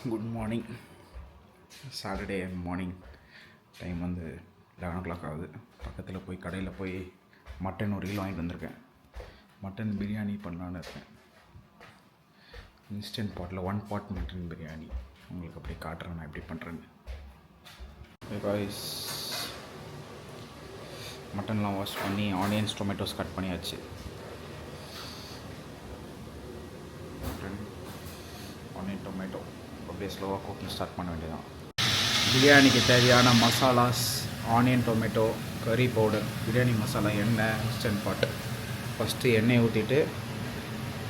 Good morning. Saturday morning time வந்து 11 ஆகுது. பக்கத்தில் போய் கடையில் போய் மட்டன் 1 கிலோ வாங்கிட்டு வந்திருக்கேன். மட்டன் பிரியாணி பண்ணலான்னு இருக்கேன். இன்ஸ்டன்ட் பாட்டில் 1 பாட் மட்டன் பிரியாணி உங்களுக்கு அப்படியே காட்டுறேன் நான் எப்படி பண்ணுறேன்னு. பிகாஸ் மட்டன்லாம் வாஷ் பண்ணி ஆனியன்ஸ் டொமேட்டோஸ் கட் பண்ணியாச்சு. மட்டன் ஆனியன் டொமேட்டோ அப்படியே ஸ்லோவாக குக்கிங் ஸ்டார்ட் பண்ண வேண்டியதான். பிரியாணிக்கு தேவையான மசாலாஸ் ஆனியன் டொமேட்டோ கறி பவுடர் பிரியாணி மசாலா எண்ணெய் இன்ஸ்டன்ட் பாட். ஃபஸ்ட்டு எண்ணெயை ஊற்றிட்டு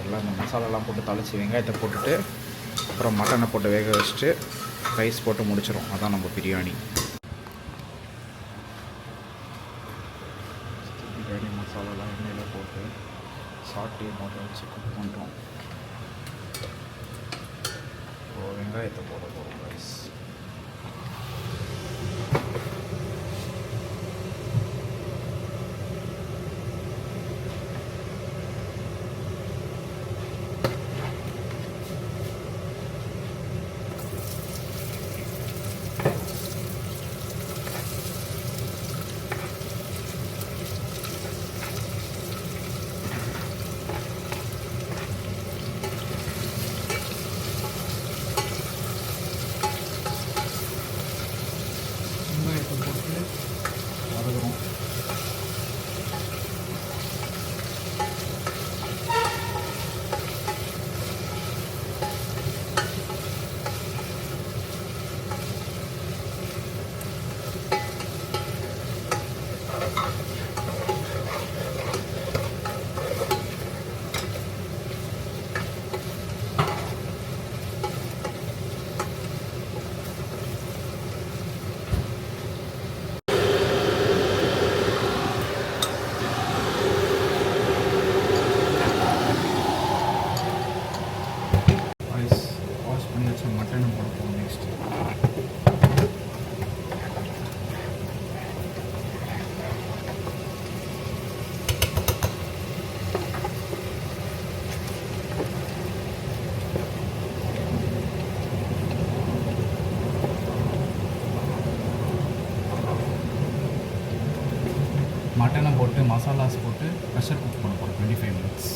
எல்லாம் இந்த மசாலாலாம் போட்டு தாளித்து வெங்காயத்தை போட்டுட்டு அப்புறம் மட்டனை போட்டு வேக வச்சுட்டு ரைஸ் போட்டு முடிச்சிடும். அதான் நம்ம பிரியாணி. பிரியாணி மசாலாலாம் எண்ணெயில் போட்டு சாட்டி போட்டு வச்சு குக் பண்ணுறோம். வெங்காயத்தை போட போகிறோம் ரைஸ். போட்டு வதக்குறோம். வாஷ் பண்ணி வச்ச மட்டனை போட போகிறோம் நெக்ஸ்ட்டு. மட்டனை போட்டு மசாலாஸ் போட்டு ப்ரெஷர் குக் பண்ண போகிறோம் 25 minutes.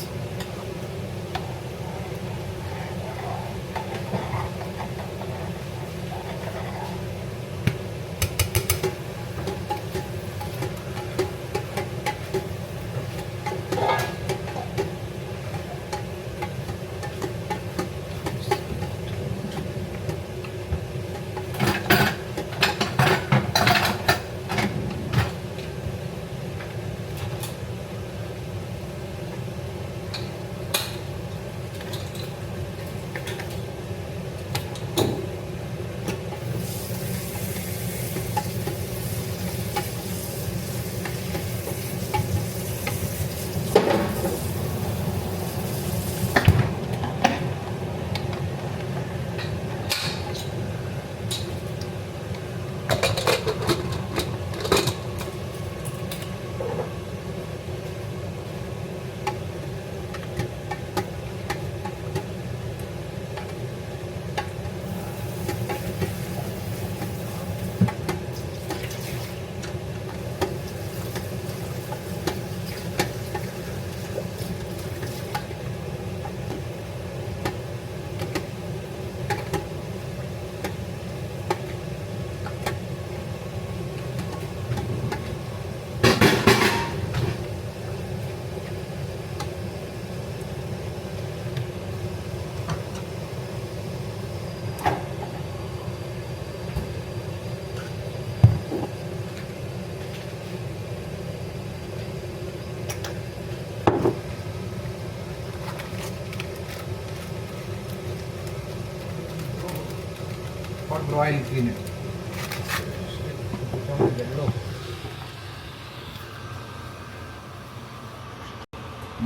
Broil clean it.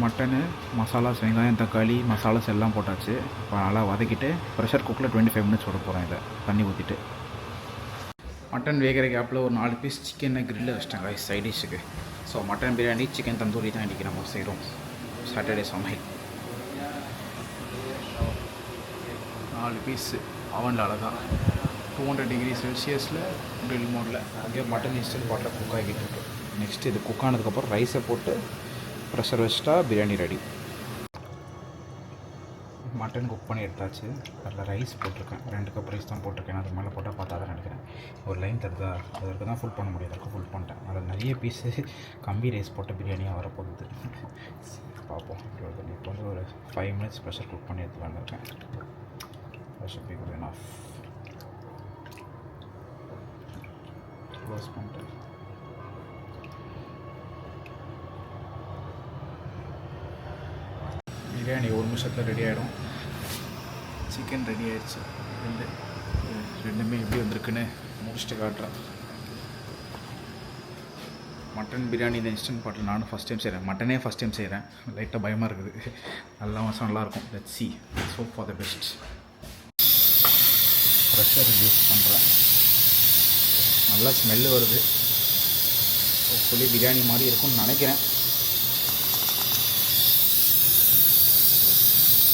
Mutton masalas வெங்காயம் தக்காளி மசாலாஸ் எல்லாம் போட்டாச்சு. இப்போ நல்லா வதக்கிட்டு ப்ரெஷர் குக்கில் 25 மினிட்ஸ் விட போகிறேன். இதை தண்ணி ஊற்றிட்டு மட்டன் வேகிற கேப்பில் ஒரு 4 பீஸ் சிக்கனை கிரில்லில் வச்சிட்டேன் ரைஸ் சைட் டிஷ்ஷுக்கு. So mutton biryani chicken tandoori தான் இன்றைக்கி நம்ம செய்கிறோம். சாட்டர்டே சமையல் 4 பீஸு அவனில் அழகாக 200 டிகிரி செல்சியஸில் க்ரில் மோடில் அங்கேயே மட்டன் இன்ஸ்டன்ட் பாட்டில் குக் ஆகிட்டு இருக்கு. நெக்ஸ்ட் இது குக் ஆனதுக்கப்புறம் ரைஸை போட்டு ப்ரெஷர் வச்சிட்டா பிரியாணி ரெடி. மட்டன் குக் பண்ணி எடுத்தாச்சு. அதில் ரைஸ் போட்டிருக்கேன், 2 கப் ரைஸ் தான் போட்டிருக்கேன். அதுக்கு மேலே போட்டால் பார்த்தா தான் நினைக்கிறேன் ஒரு லைன் தருதா, அதற்கு தான் ஃபுல் பண்ண முடியாது, அதுக்கு ஃபுல் பண்ணிட்டேன். அதில் நிறைய பீஸு கம்பி ரைஸ் போட்ட பிரியாணியாக வரப்போகுது. பார்ப்போம். இப்போ வந்து ஒரு 5 மினிட்ஸ் ப்ரெஷர் குக் பண்ணி எடுத்துலான்னு இருக்கேன். Pressure be good enough. Close பண்ணிட்டு பிரியாணி 1 நிமிஷத்தில் ரெடி ஆகிடும். சிக்கன் ரெடி ஆகிடுச்சு. ரெண்டுமே எப்படி வந்திருக்குன்னு முடிச்சுட்டு காட்டுறேன். மட்டன் பிரியாணி இந்த இன்ஸ்டன்ட் பாட்டில் நானும் ஃபஸ்ட் டைம் செய்கிறேன். மட்டனே ஃபஸ்ட் டைம் செய்கிறேன். லைட்டாக பயமாக இருக்குது. நல்லா மாதம் நல்லாயிருக்கும். Let's see. Let's hope for the best. Pressure use பண்ணுறேன். நல்லா ஸ்மெல்லு வருது. ஹோப்ஃபுல்லி பிரியாணி மாதிரி இருக்கும்னு நினைக்கிறேன்.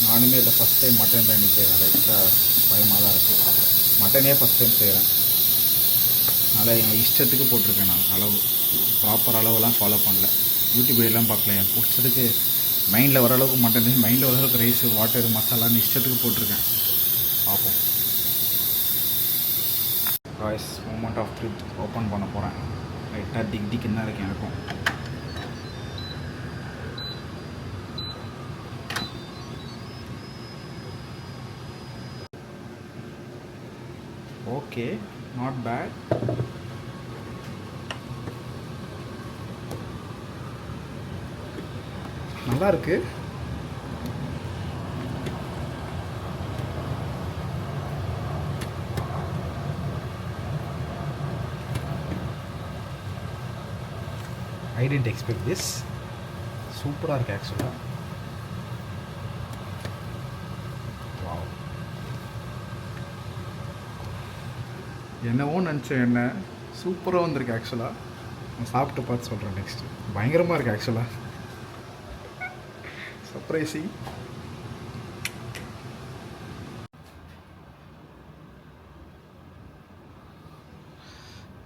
நானுமே இதில் ஃபஸ்ட் டைம் மட்டன் பிரியாணி செய்கிறேன். லைட்டாக பயமாக தான் இருக்குது. மட்டனே ஃபஸ்ட் டைம் செய்கிறேன். அதனால் எங்கள் இஷ்டத்துக்கு போட்டிருக்கேன். நான் அளவு ப்ராப்பர் அளவெல்லாம் ஃபாலோ பண்ணல. யூடியூப் வீடியோலாம் பார்க்கல. என் பிடிச்சதுக்கு மைண்டில் வர அளவுக்கு மட்டன், மைண்டில் வர அளவுக்கு ரைஸு, வாட்டர், மசாலான்னு இஷ்டத்துக்கு போட்டிருக்கேன். பார்ப்போம். Guys, moment of truth open பண்ண போகிறேன். லைட்டாக திக்குன்னு தான் இருக்கேன் எனக்கும். Okay, not bad. நல்லா இருக்கு. I didn't expect this. சூப்பராக இருக்குது ஆக்சுவலாக. என்னவோ நினச்சேன், என்ன சூப்பராக வந்திருக்கு ஆக்சுவலாக. நான் சாப்பிட்டு பார்த்து சொல்கிறேன் நெக்ஸ்ட்டு. பயங்கரமாக இருக்குது ஆக்சுவலாக. Surprising.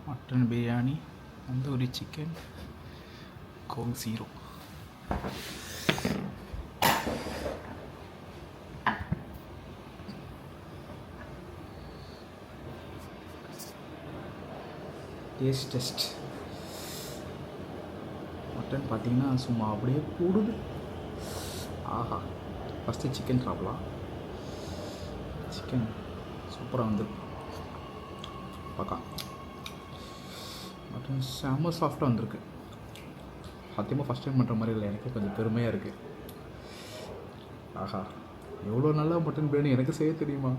Mutton biryani, tandoori chicken, coke 0. Taste. Mutton பார்த்தீங்கன்னா சும்மா அப்படியே கூடுது. ஆஹா. ஃபஸ்ட்டு சிக்கன் சாப்பிடலாம். சிக்கன் சூப்பராக வந்து பார்க்கா. மட்டன் செம்ம சாஃப்டாக வந்திருக்கு. சத்தியமாக ஃபஸ்ட் டைம் பண்ணுற மாதிரி இல்லை. எனக்கு கொஞ்சம் பெருமையாக இருக்குது. ஆஹா, எவ்வளோ நல்லா மட்டன் பிரியாணி எனக்கு செய்ய தெரியுமா?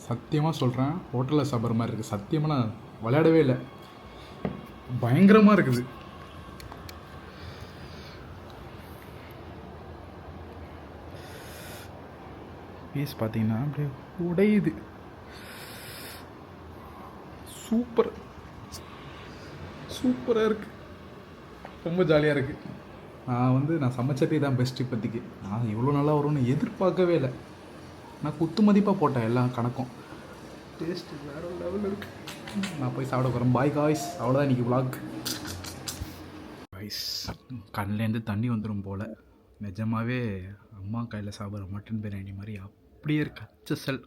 சத்தியமாக சொல்கிறேன், ஹோட்டலில் சாப்பிட்ற மாதிரி இருக்குது. சத்தியமாக நான் விளையாடவே இல்லை. பயங்கரமாக இருக்குது. பீஸ் பார்த்தீங்கன்னா அப்படியே உடையுது. சூப்பராக இருக்குது. ரொம்ப ஜாலியாக இருக்குது. நான் சமைச்சதே தான் பெஸ்ட்டு இப்போதைக்கு. நான் இவ்வளோ நல்லா வரும்னு எதிர்பார்க்கவே இல்லை. நான் குத்து மதிப்பாக போட்டேன் எல்லா கணக்கும். டேஸ்ட்டு வேறு லெவலில் இருக்குது. நான் போய் சாப்பிட போகிறேன். Bye guys. அவ்வளோதான் இன்றைக்கி விளாக். காய்ஸ், கண்ணிலேருந்து தண்ணி வந்துடும் போல். நிஜமாகவே அம்மா கையில் சாப்பிட்ற மட்டன் பிரியாணி மாதிரி அப்படியே இருக்குது. அச்சசல்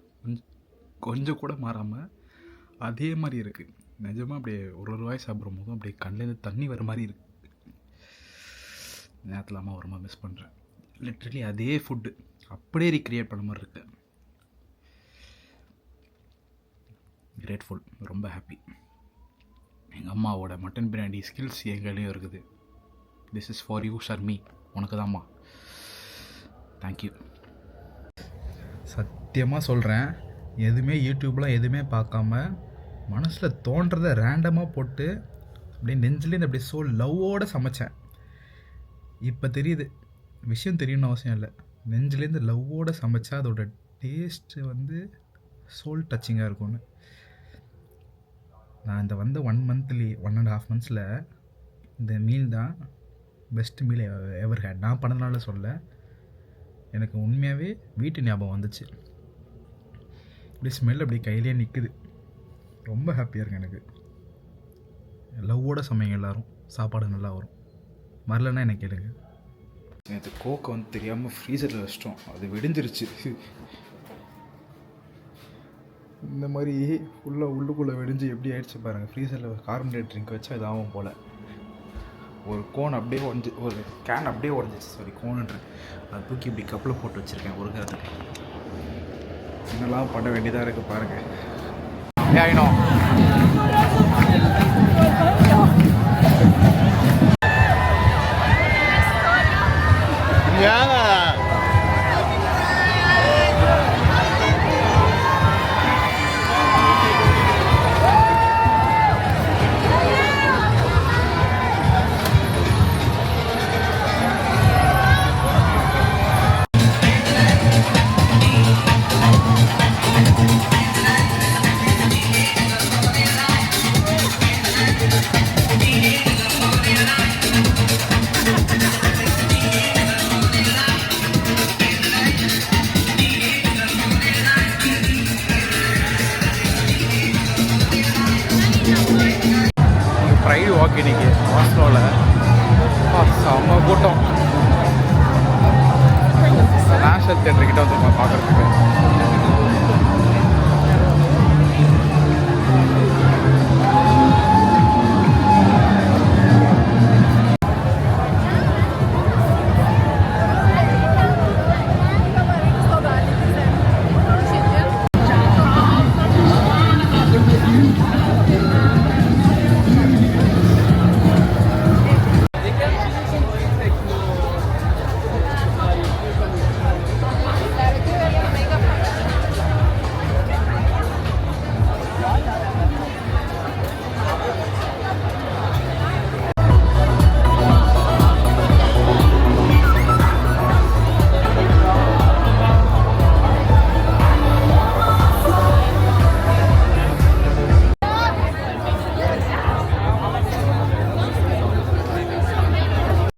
கொஞ்சம் கூட மாறாமல் அதே மாதிரி இருக்குது. நிஜமாக அப்படியே ஒரு ரூபாய் சாப்பிடும் போதும் அப்படியே கண்ணிலேருந்து தண்ணி வர மாதிரி இருக்குது. நேரத்தில் அம்மா ஒரு மிஸ் பண்ணுறேன். லிட்ரலி அதே ஃபுட்டு அப்படியே ரீக்ரியேட் பண்ண மாதிரி இருக்குது. கிரேட்ஃபுல். ரொம்ப ஹாப்பி. எங்கள் அம்மாவோட மட்டன் பிரியாணி ஸ்கில்ஸ் எங்களையும் இருக்குது. This is for you Sharmi. உனக்கு தான்மா. தேங்க்யூ. சத்தியமாக சொல்கிறேன், எதுவுமே யூடியூப்பில் எதுவுமே பார்க்காம மனசில் தோன்றதை ரேண்டமாக போட்டு அப்படியே நெஞ்சிலேருந்து அப்படியே லவ்வோடு சமைச்சேன். இப்போ தெரியுது, விஷயம் தெரியணும்னு அவசியம் இல்லை. நெஞ்சிலேருந்து லவ்வோடு சமைச்சா அதோட டேஸ்ட்டு வந்து சோல் டச்சிங்காக இருக்கும்னு. நான் இந்த வந்த 1.5 மந்த்ஸில் இந்த மீல் தான் பெஸ்ட் மீல் எவர் ஹேட். நான் பண்ணதுனால சொல்ல, எனக்கு உண்மையாகவே வீட்டு ஞாபகம் வந்துச்சு. இப்படி ஸ்மெல் அப்படி கையிலே நிற்குது. ரொம்ப ஹாப்பியாக இருக்கு எனக்கு. லவ்வோட சமைங்க எல்லோரும், சாப்பாடு நல்லா வரும். வரலன்னா எனக்கு கேளுங்க. நேற்று கோக்கை வந்து தெரியாமல் ஃப்ரீசரில் வச்சிட்டோம், அது வெடிஞ்சிருச்சு. இந்த மாதிரி ஃபுல்லாக உள்ளுக்குள்ளே வெடிஞ்சு எப்படி ஆயிடுச்சு பாருங்கள். ஃப்ரீசரில் கார்பனேட் ட்ரிங்க் வச்சா இதாகும் போல். ஒரு கோன் அப்படியே உடஞ்சி, ஒரு கேன் அப்படியே உடஞ்சிச்சு. சாரி, கோனுன்ற அதை தூக்கி இப்படி கப்பில் போட்டு வச்சுருக்கேன் ஒரு நேரத்துக்கு. என்னெல்லாம் பண்ண வேண்டியதாக இருக்குது பாருங்கள். ஆயினோ ப்ரைடு வாக் இன்னைக்கு ஆஸ்லோவில் செம்ம கூட்டம். நேஷனல் தேட்டர்கிட்ட வந்து பார்க்குறதுக்கு